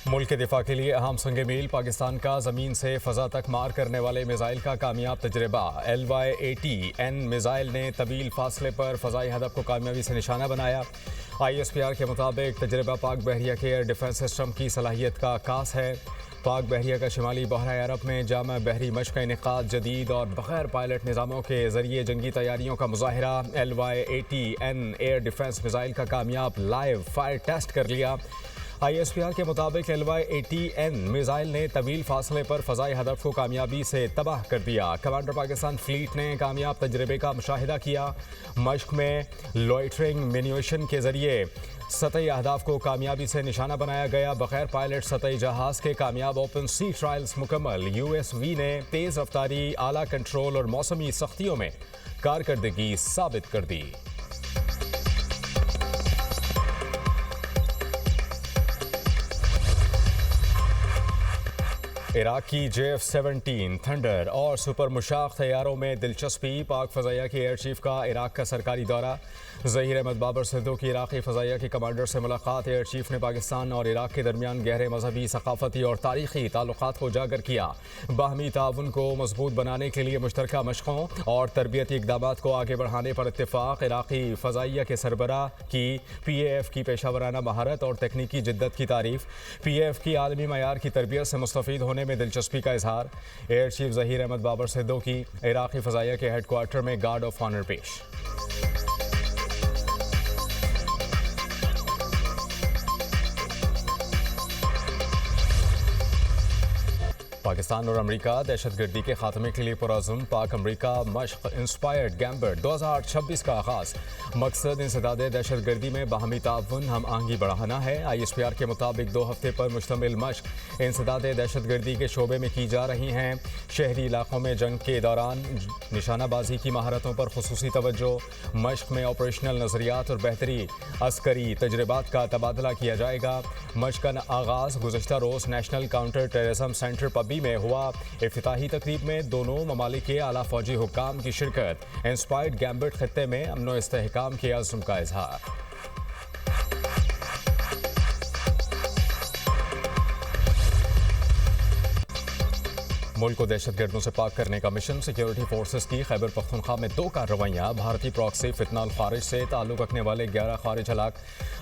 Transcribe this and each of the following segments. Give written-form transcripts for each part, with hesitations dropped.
मुल्क के दिफा के लिए अहम संग मील पाकिस्तान का ज़मीन से फ़ज़ा तक मार करने वाले मिसाइल का कामयाब तजर्बा। LY-80N मिसाइल ने तवील फासले पर फ़ज़ाई हदफ को कामयाबी से निशाना बनाया। ISPR के मुताबिक तजर्बा पाक बहरिया के एयर डिफेंस सिस्टम की सलाहियत का अक्कास है। पाक बहरिया का शिमाली बहरा अरब में जामा बहरी मश्क का इनेकाद जदीद और बगैर पायलट निज़ामों के जरिए जंगी तैयारियों का मुजाहिरा। LY-80N एयर डिफेंस मिसाइल का कामयाब लाइव फायर टेस्ट कर लिया। ISPR के मुताबिक LY-80N मिसाइल ने तवील फासले पर फ़ज़ाई हदफ को कामयाबी से तबाह कर दिया। कमांडर पाकिस्तान फ्लीट ने कामयाब तजर्बे का मुशाहिदा किया। मश्क में लॉइटरिंग मिन्यूएशन के जरिए सतही अहदाफ को कामयाबी से निशाना बनाया गया। बगैर पायलट सतही जहाज़ के कामयाब ओपन सी ट्रायल्स मुकम्मल। USV ने तेज़ रफ्तारी, आला कंट्रोल और मौसमी सख्तियों में कारकर्दगी साबित कर दी। इराक की JF-17 थंडर और सुपर मुशाख तैयारों में दिलचस्पी। पाक फ़ज़ाइया के एयर चीफ का इराक का सरकारी दौरा। ज़हीर अहमद बाबर सिद्धू की इराक़ी फ़ज़ाइया के कमांडर से मुलाकात। एयर चीफ ने पाकिस्तान और इराक के दरमियान गहरे मजहबी, सकाफती और तारीख़ी ताल्लुक़ात को उजागर किया। बाहमी ताउन को मजबूत बनाने के लिए मुश्तरका मशक़ों और तरबियती इक़दामात को आगे बढ़ाने पर इत्तेफ़ाक़। इराक़ी फ़ज़ाइया के सरबराह की PAF की पेशा वराना महारत और तकनीकी जिद्दत की तारीफ़। PAF की आलमी मयार की तरबियत से मुस्तफ़ीद होने में दिलचस्पी का इजहार। एयर चीफ ज़हीर अहमद बाबर सिद्धू की इराक़ी फ़ज़ाइया के हेडक्वार्टर में गार्ड ऑफ ऑनर पेश। पाकिस्तान और अमरीका दहशतगर्दी के खात्मे के लिए पुरअज़्म। पाक अमरीका मश्क इंस्पायर्ड गैम्बट 2026 का आगाज़। मकसद इंसदाद दहशतगर्दी में बाहमी ताउन हम आहंगी बढ़ाना है। ISPR के मुताबिक 2 हफ्ते पर मुश्तमिल मश्क इंसदाद दहशतगर्दी के शोबे में की जा रही हैं। शहरी इलाकों में जंग के दौरान निशानाबाजी की महारतों पर खुसूसी तवज्जो। मश्क में ऑपरेशनल नज़रियात और बेहतरी अस्करी तजर्बात का तबादला किया जाएगा। मश्क का आगाज़ गुज़श्ता रोज़ नेशनल काउंटर टेररिज्म सेंटर पब्बी में हुआ। इफ्तिताही तकरीब में दोनों ममालिक के आला फौजी हुक्काम की शिरकत। इंस्पायर्ड गैम्बट खित्ते में अमन व इस्तेहकाम के अज़्म का इजहार। मुल्क को दहशतगर्दों से पाक करने का मिशन। सिक्योरिटी फोर्सेस की खैबर पख्तूनख्वा में 2 कार्रवाइयाँ। भारतीय प्रॉक्सी फितनाल खारिज से ताल्लुक़ रखने वाले 11 खारिज हलाक।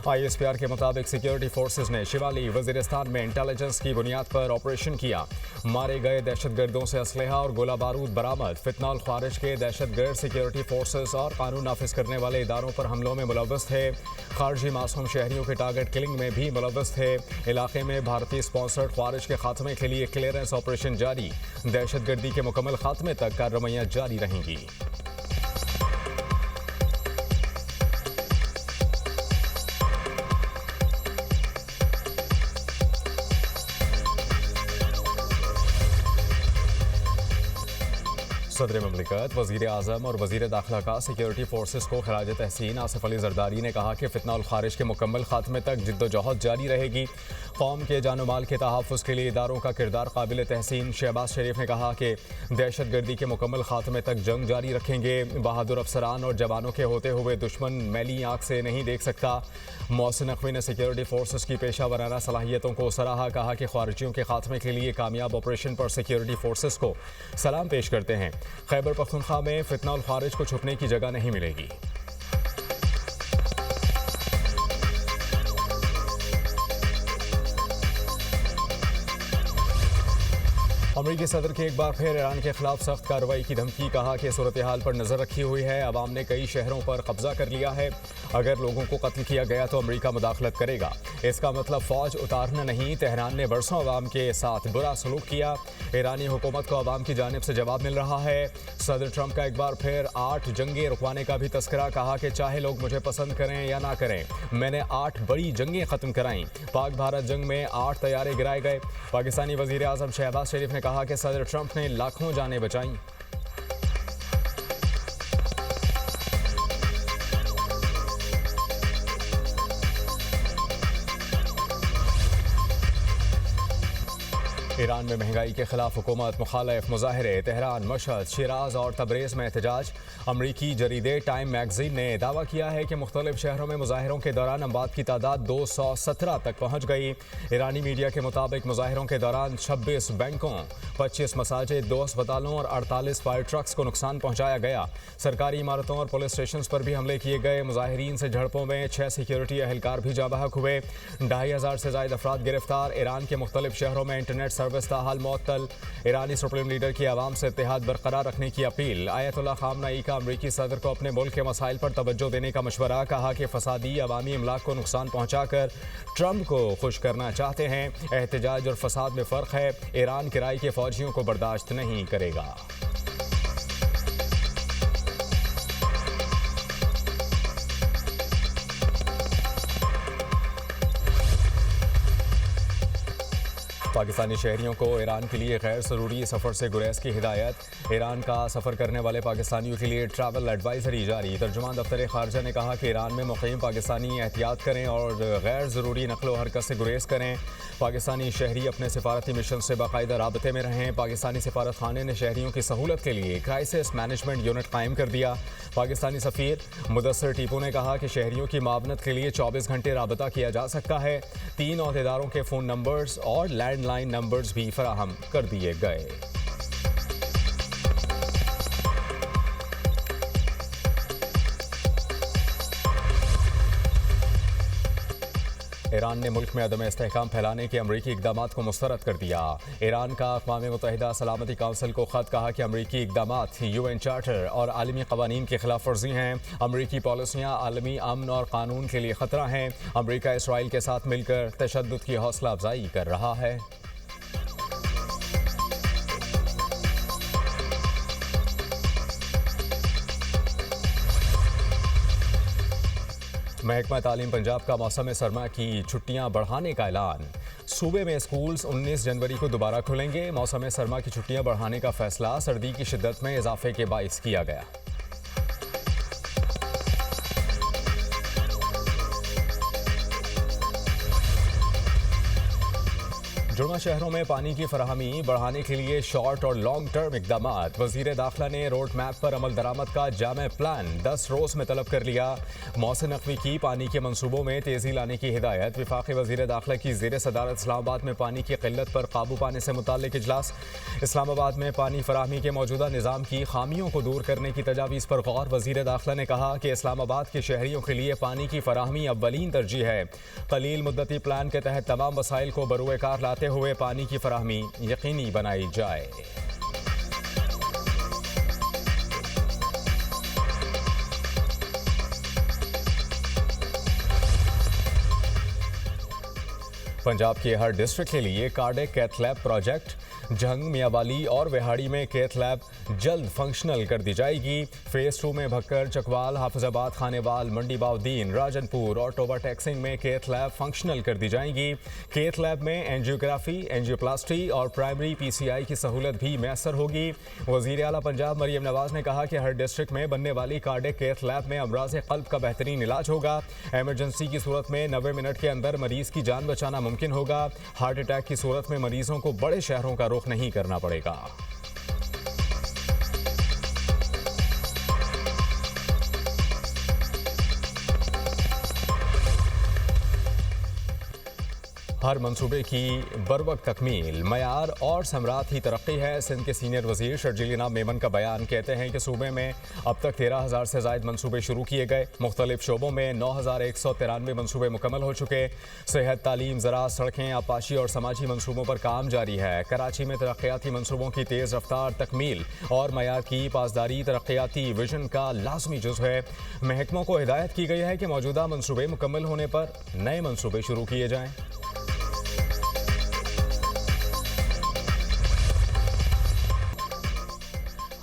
ISPR के मुताबिक सिक्योरिटी फोर्सेस ने शिमाली वज़ीरिस्तान में इंटेलिजेंस की बुनियाद पर ऑपरेशन किया। मारे गए दहशतगर्दों से असलहा और गोला बारूद बरामद। फितनाल खारिज के दहशतगर्द सिक्योरिटी फोर्सेस और कानून नाफिज करने वाले इदारों पर हमलों में मुलव्वस थे। खारजी मासूम शहरियों के टारगेट किलिंग में भी मुलव्वस थे। इलाके में भारतीय स्पॉन्सर्ड खारिज के खात्मे के लिए क्लियरेंस ऑपरेशन जारी। दहशतगर्दी के मुकम्मल खात्मे तक कार्रवाइयाँ जारी रहेंगी। सदर ममलिकत, वज़ीर आज़म और वज़ीर दाखिला का सिक्योरिटी फोर्सेस को खराज तहसीन आसिफ अली जरदारी ने कहा कि फितनाल खारिज के मुकम्मल खात्मे तक जिद्दोजहद जारी रहेगी। कौम के जान माल के तहफ़्फ़ुज़ के लिए इदारों का किरदार काबिल तहसीन। शहबाज शरीफ ने कहा कि दहशतगर्दी के मुकम्मल खात्मे तक जंग जारी रखेंगे। बहादुर अफसरान और जवानों के होते हुए दुश्मन मैली आँख से नहीं देख सकता। मोहसिन नकवी ने सिक्योरिटी फोर्सेस की पेशा वराना सलाहियतों को सराहा। कहा कि खारिजियों के खात्मे के लिए कामयाब ऑपरेशन पर सिक्योरिटी फोर्सेस को सलाम पेश करते हैं। खैबर पख्तूनख्वा में फितनाल खारिज को छुपने की जगह नहीं मिलेगी। अमरीकी सदर की एक बार फिर ईरान के खिलाफ सख्त कार्रवाई की धमकी। कहा कि सूरत हाल पर नजर रखी हुई है। अवाम ने कई शहरों पर कब्जा कर लिया है। अगर लोगों को कत्ल किया गया तो अमरीका मुदाखलत करेगा। इसका मतलब फौज उतारना नहीं। तेहरान ने बरसों अवाम के साथ बुरा सलूक किया। ईरानी हुकूमत को अवाम की जानिब से जवाब मिल रहा है। सदर ट्रंप का एक बार फिर 8 जंगें रुकवाने का भी तस्करा। कहा कि चाहे लोग मुझे पसंद करें या ना करें, मैंने 8 बड़ी जंगें खत्म कराई। पाक भारत जंग में 8 तैयारे गिराए गए। पाकिस्तानी वज़ीर आज़म शहबाज शरीफ ने कहा कि सदर ट्रंप ने लाखों जानें बचाई। ईरान में महंगाई के खिलाफ हुकूमत मुखालिफ मुजाहरे। तेहरान, मशहद, शिराज और तबरेज़ में एहतजाज। अमरीकी जरीदे टाइम मैगजीन ने दावा किया है कि मुख्तलिफ शहरों में मुजाहिरों के दौरान अमवात की तादाद 217 तक पहुँच गई। ईरानी मीडिया के मुताबिक मुजाहिरों के दौरान 26 बैंकों, 25 मसाजिद, 2 अस्पतालों और 48 फायर ट्रक्स को नुकसान पहुँचाया गया। सरकारी इमारतों और पुलिस स्टेशन पर भी हमले किए गए। मुजाहिरीन से झड़पों में 6 सिक्योरिटी एहलकार भी जाँ बहक हुए। 2500 से ज़ायद अफराद गिरफ्तार। ईरान के मुख्तलिफ शहरों में इंटरनेट सर्विस ताहाल मुअत्तल। ईरानी सुप्रीम लीडर की आवाम से इत्तेहाद बरकरार रखने की अपील। आयतुल्लाह खामनई का अमरीकी सदर को अपने मुल्क के मसाइल पर तवज्जो देने का मशवरा। कहा कि फसादी अवामी इमलाक को नुकसान पहुँचाकर ट्रंप को खुश करना चाहते हैं। एहतजाज और फसाद में फ़र्क है। ईरान किराए के फ़ौजियों को बर्दाश्त नहीं करेगा। पाकिस्तानी शहरियों को ईरान के लिए गैर ज़रूरी सफ़र से गुरेज की हिदायत। ईरान का सफ़र करने वाले पाकिस्तानियों के लिए ट्रैवल एडवाइजरी जारी। तर्जुमान दफ्तर ख़ारजा ने कहा कि ईरान में मुक़ीम पाकिस्तानी एहतियात करें और गैर ज़रूरी नक़्लो हरकत से गुरेज करें। पाकिस्तानी शहरी अपने सिफारती मिशन से बाकायदा राबते में रहें। पाकिस्तानी सिफारत खाने ने शहरियों की सहूलत के लिए क्राइसिस मैनेजमेंट यूनिट कायम कर दिया। पाकिस्तानी सफ़ीर मुदस्सिर टीपू ने कहा कि शहरियों की मावनत के लिए 24 घंटे राबता किया जा सकता है। 3 अहदेदारों के फ़ोन नंबर्स और लैंडलाइन नंबर्स भी फराहम कर दिए गए। ईरान ने मुल्क में अदम इस्तेहकाम फैलाने के अमरीकी इक़दामात को मुस्तरद कर दिया। ईरान का अक़वाम मुत्तहिदा सलामती काउंसिल को ख़त। कहा कि अमरीकी इक़दामात UN चार्टर और आलमी क़वानीन की खिलाफ वर्जी हैं। अमरीकी पॉलिसियाँ आलमी अमन और कानून के लिए ख़तरा हैं। अमरीका इसराइल के साथ मिलकर तशद्दुद की हौसला अफजाई कर रहा है। महकमा तालीम पंजाब का मौसम सरमा की छुट्टियां बढ़ाने का ऐलान। सूबे में स्कूल्स 19 जनवरी को दोबारा खुलेंगे। मौसम सरमा की छुट्टियां बढ़ाने का फैसला सर्दी की शिद्दत में इजाफे के बाइस किया गया। जुड़वा शहरों में पानी की फराहमी बढ़ाने के लिए शॉर्ट और लॉन्ग टर्म इक़दामात। वज़ीर दाखिला ने रोड मैप पर अमल दरामद का जामे प्लान 10 रोज़ में तलब कर लिया। मौसम नकवी की पानी के मनसूबों में तेज़ी लाने की हिदायत। वफाकी वज़ीर दाखिला की ज़ेर सदारत इस्लामाबाद में पानी की किल्लत पर काबू पाने से मुताल्लिक इजलास। इस्लामाबाद में पानी फराहमी के मौजूदा निज़ाम की खामियों को दूर करने की तजावीज़ पर गौर। वज़ीर दाखिला ने कहा कि इस्लामाबाद के शहरियों के लिए पानी की फराहमी अव्वलीन तरजीह है। कलील मुद्दती प्लान के तहत तमाम वसाइल को बरूए कार लाते हुए पानी की फराहमी यकीनी बनाई जाए। पंजाब के हर डिस्ट्रिक्ट के लिए कार्डिक कैथ लैब प्रोजेक्ट। जंग, मियावाली और विहाड़ी में कैथ लैब जल्द फंक्शनल कर दी जाएगी। फेज 2 में भक्कर, चकवाल, हाफिजाबाद, खानेवाल, मंडी बाउद्दीन, राजनपुर और टोबा टैक्सिंग में कैथ लैब फंक्शनल कर दी जाएंगी। कैथ लैब में एंजियोग्राफी, एंजियोप्लास्टी और प्राइमरी PCI की सहूलत भी मैसर होगी। वज़ीर आला पंजाब मरियम नवाज ने कहा कि हर डिस्ट्रिक्ट में बनने वाली कार्डिक कैथ लैब में अमराज़ क़ल्ब का बेहतरीन इलाज होगा। एमरजेंसी की सूरत में 90 मिनट के अंदर मरीज की जान बचाना मुमकिन होगा। हार्ट अटैक की सूरत में मरीजों को बड़े शहरों का रुख नहीं करना पड़ेगा। हर मंसूबे की बरवक्त तकमील, मयार और समरात ही तरक्की है। सिंध के सीनियर वजीर शर्जील जनाब मेमन का बयान। कहते हैं कि सूबे में अब तक 13,000 से ज़ायद मंसूबे शुरू किए गए। मुख्तलिफ शोबों में 9,193 मंसूबे मुकम्मल हो चुके। सेहत, तालीम, ज़राअत, सड़कें, आबपाशी और समाजी मंसूबों पर काम जारी है। कराची में तरक्याती मंसूबों की तेज़ रफ्तार तकमील और मयार की पासदारी तरक्याती विजन का लाजमी जुज़ है। महकमों को हिदायत की गई है कि मौजूदा मंसूबे मुकम्मल होने पर नए मंसूबे शुरू किए जाएँ।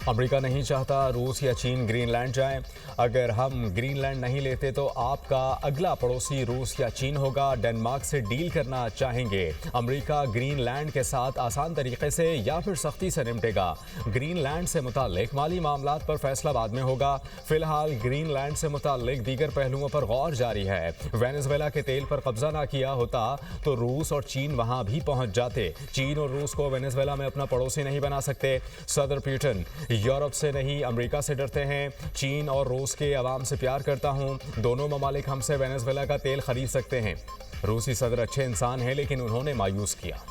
अमेरिका नहीं चाहता रूस या चीन ग्रीनलैंड जाएं। अगर हम ग्रीनलैंड नहीं लेते तो आपका अगला पड़ोसी रूस या चीन होगा। डेनमार्क से डील करना चाहेंगे। अमेरिका ग्रीनलैंड के साथ आसान तरीके से या फिर सख्ती से निपटेगा। ग्रीनलैंड से मुताल्लिक माली मामलात पर फैसला बाद में होगा। फिलहाल ग्रीनलैंड से मुताल्लिक दीगर पहलुओं पर गौर जारी है। वेनेजुएला के तेल पर कब्जा ना किया होता तो रूस और चीन वहां भी पहुंच जाते। चीन और रूस को वेनेजुएला में अपना पड़ोसी नहीं बना सकते। सदर पुतिन यूरोप से नहीं अमेरिका से डरते हैं। चीन और रूस के अवाम से प्यार करता हूं। दोनों ममालिक हमसे वेनेजुएला का तेल खरीद सकते हैं। रूसी सदर अच्छे इंसान हैं लेकिन उन्होंने मायूस किया।